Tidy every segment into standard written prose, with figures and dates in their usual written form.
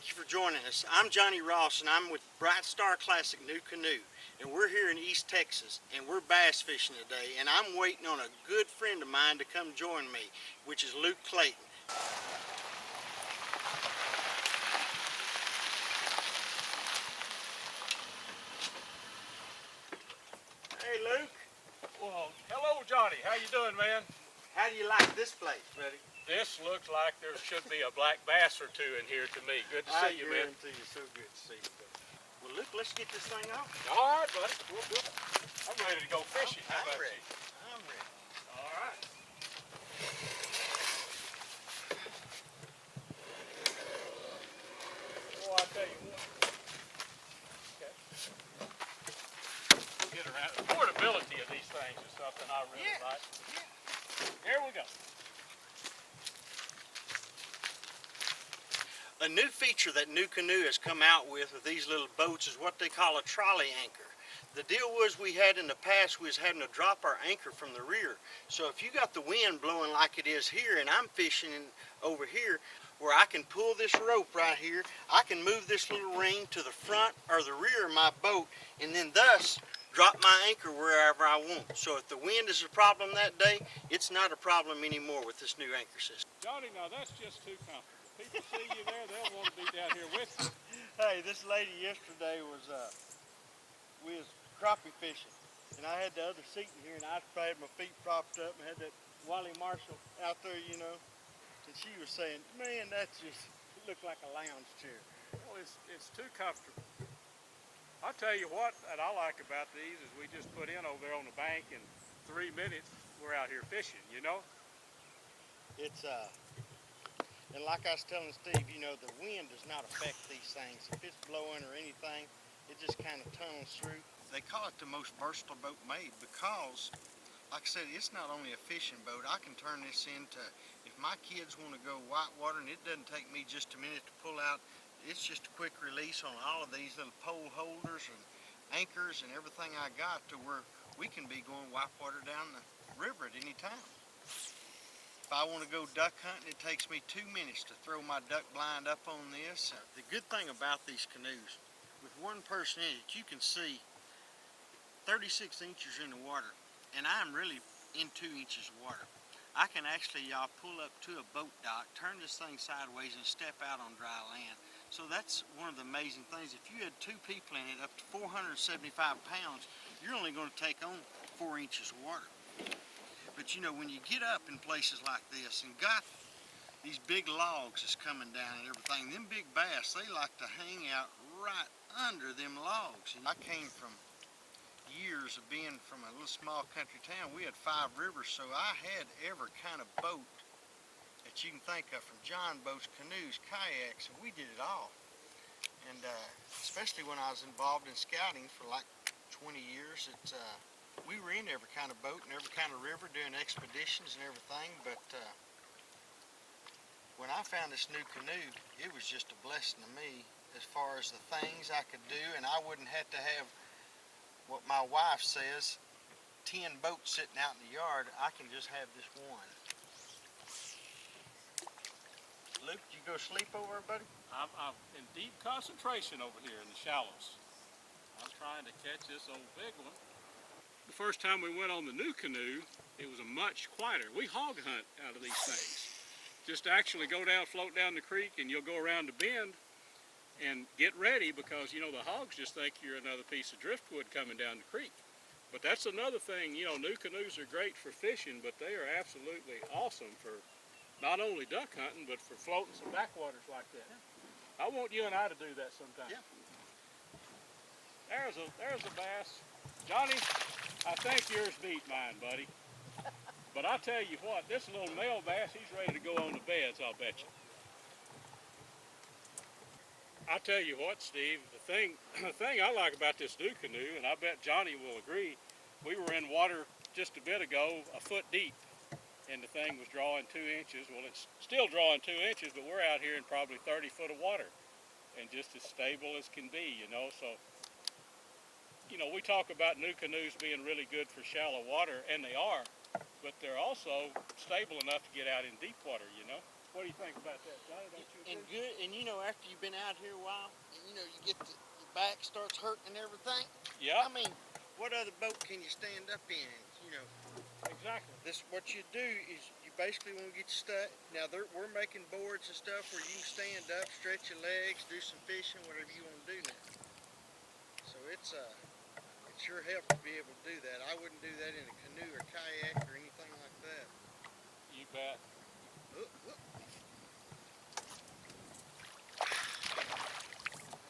Thank you for joining us. I'm Johnny Ross, and I'm with Bright Star Classic NuCanoe, and we're here in East Texas, and we're bass fishing today, and I'm waiting on a good friend of mine to come join me, which is Luke Clayton. Hey, Luke. Well, hello, Johnny. How you doing, man? How do you like this place, buddy? This looks like there should be a black bass or two in here to me. Good to see you, man. I guarantee you, so good to see you, buddy. Well, Luke, let's get this thing off. All right, buddy. We'll do it. I'm ready to go fishing. How about ready. you? I'm ready. All right. Well, I tell you what. Okay. Get around. The portability of these things is something I really like. Here we go. A new feature that NuCanoe has come out with these little boats is what they call a trolley anchor. The deal was we had in the past, we was having to drop our anchor from the rear. So if you got the wind blowing like it is here, and I'm fishing over here, where I can pull this rope right here, I can move this little ring to the front or the rear of my boat, and then thus drop my anchor wherever I want. So if the wind is a problem that day, it's not a problem anymore with this new anchor system. Johnny, now that's just too comfortable. People see you there, they'll want to be down here with you. Hey, this lady yesterday was, we was crappie fishing, and I had the other seat in here, and I had my feet propped up and had that Wally Marshall out there, you know, and she was saying, man, that's just, it looked like a lounge chair. Well, it's too comfortable. I'll tell you what that I like about these is we just put in over there on the bank, and 3 minutes we're out here fishing, you know? It's, and like I was telling Steve, you know, the wind does not affect these things. If it's blowing or anything, it just kind of tunnels through. They call it the most versatile boat made because, like I said, it's not only a fishing boat. I can turn this into, if my kids want to go whitewater, and it doesn't take me just a minute to pull out, it's just a quick release on all of these little pole holders and anchors and everything I got to where we can be going whitewater down the river at any time. If I want to go duck hunting, it takes me 2 minutes to throw my duck blind up on this. The good thing about these canoes, with one person in it, you can see 36 inches in the water, and I'm really in 2 inches of water. I can actually, y'all, pull up to a boat dock, turn this thing sideways, and step out on dry land. So that's one of the amazing things. If you had 2 people in it, up to 475 pounds, you're only going to take on 4 inches of water. But you know, when you get up in places like this and got these big logs that's coming down and everything, them big bass, they like to hang out right under them logs. And I came from years of being from a little small country town. We had 5 rivers, so I had every kind of boat that you can think of, from john boats, canoes, kayaks, and we did it all. And especially when I was involved in scouting for like 20 years, we were in every kind of boat and every kind of river doing expeditions and everything, but when I found this NuCanoe, it was just a blessing to me as far as the things I could do, and I wouldn't have to have what my wife says, 10 boats sitting out in the yard. I can just have this one. Luke, did you go sleep over there, buddy? I'm in deep concentration over here in the shallows. I'm trying to catch this old big one. The first time we went on the NuCanoe, it was a much quieter. We hog hunt out of these things. Just actually go down, float down the creek, and you'll go around the bend and get ready because, you know, the hogs just think you're another piece of driftwood coming down the creek. But that's another thing, you know, NuCanoes are great for fishing, but they are absolutely awesome for not only duck hunting, but for floating some backwaters like that. I want you and I to do that sometime. Yeah. There's a bass. Johnny, I think yours beat mine, buddy. But I tell you what, this little male bass, he's ready to go on the beds, I'll bet you. I tell you what, Steve, the thing I like about this NuCanoe, and I bet Johnny will agree, we were in water just a bit ago, a foot deep, and the thing was drawing 2 inches. Well, it's still drawing 2 inches, but we're out here in probably 30 foot of water, and just as stable as can be, you know. So, you know, we talk about NuCanoes being really good for shallow water, and they are, but they're also stable enough to get out in deep water, you know. What do you think about that, Johnny? Don't you And agree? good, and you know, after you've been out here a while, and you know, you get your back starts hurting and everything. Yeah, I mean, what other boat can you stand up in? You know, exactly. this what you do is you basically want to get your stuff. Now we're making boards and stuff where you can stand up, stretch your legs, do some fishing, whatever you want to do now. So it sure helps to be able to do that. I wouldn't do that in a canoe or kayak or anything like that. You bet. Oop, oop.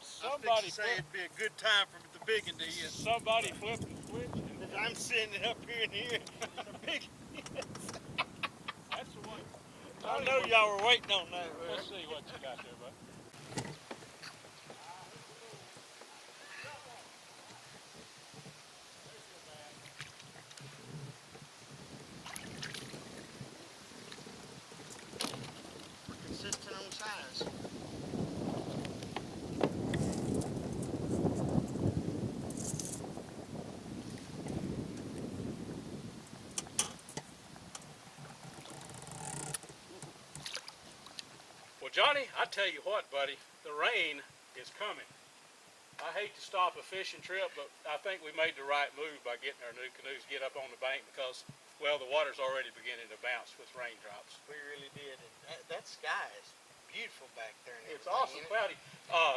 Somebody Say it'd be a good time for the big one to you. somebody flipped the switch, and I'm sitting up here and here. The big. that's the one. I know y'all were waiting on that. Let's see what you got there, bud. Consistent on size. Well, Johnny, I tell you what, buddy, the rain is coming. I hate to stop a fishing trip, but I think we made the right move by getting our new canoes, get up on the bank because, well, the water's already beginning to bounce with raindrops. We really did. And that sky is beautiful back there. And It's awesome, cloudy.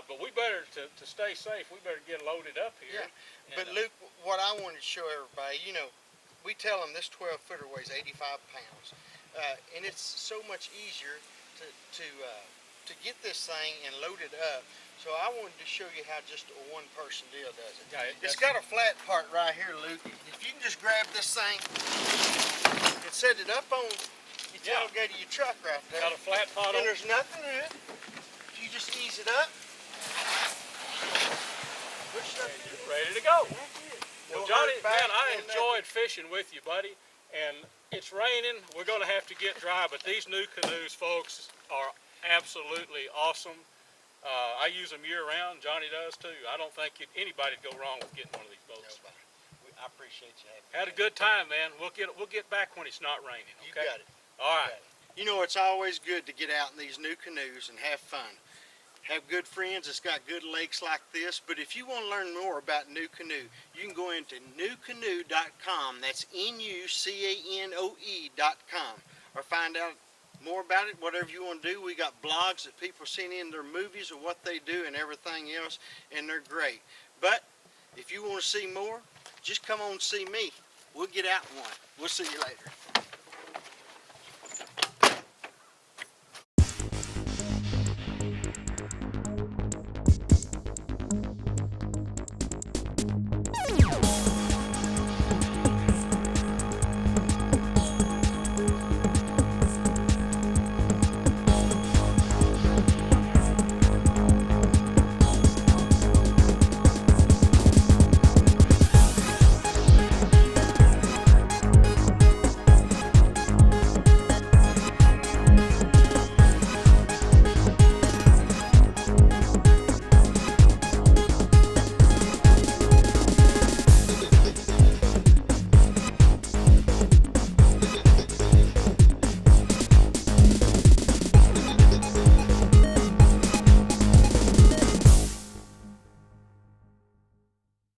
But we better, to stay safe, we better get loaded up here. Yeah. But Luke, what I wanted to show everybody, you know, we tell them this 12-footer weighs 85 pounds. And it's so much easier to get this thing and load it up. So I wanted to show you how just a one-person deal does it. Yeah, It's got a flat part right here, Luke. If you can just grab this thing and set it up on your tailgate of your truck right there. Got a flat pot And on. there's nothing in it. You just ease it up. Push it up in. You're ready to go. That's it. Well, No Johnny, hurt back, man, I no enjoyed fishing with you, buddy. And it's raining. We're going to have to get dry, but these new canoes, folks, are absolutely awesome. I use them year-round. Johnny does too. I don't think anybody'd go wrong with getting one of these boats. Nobody. I appreciate you having me. Had a good time, man. We'll get back when it's not raining. You Okay. got it. All right. You know, it's always good to get out in these new canoes and have fun. Have good friends that's got good lakes like this. But if you want to learn more about NuCanoe, you can go into NuCanoe.com. That's NuCanoe.com. Or find out more about it, whatever you want to do. We got blogs that people send in their movies of what they do and everything else, and they're great. But if you want to see more, just come on and see me. We'll get out one. We'll see you later.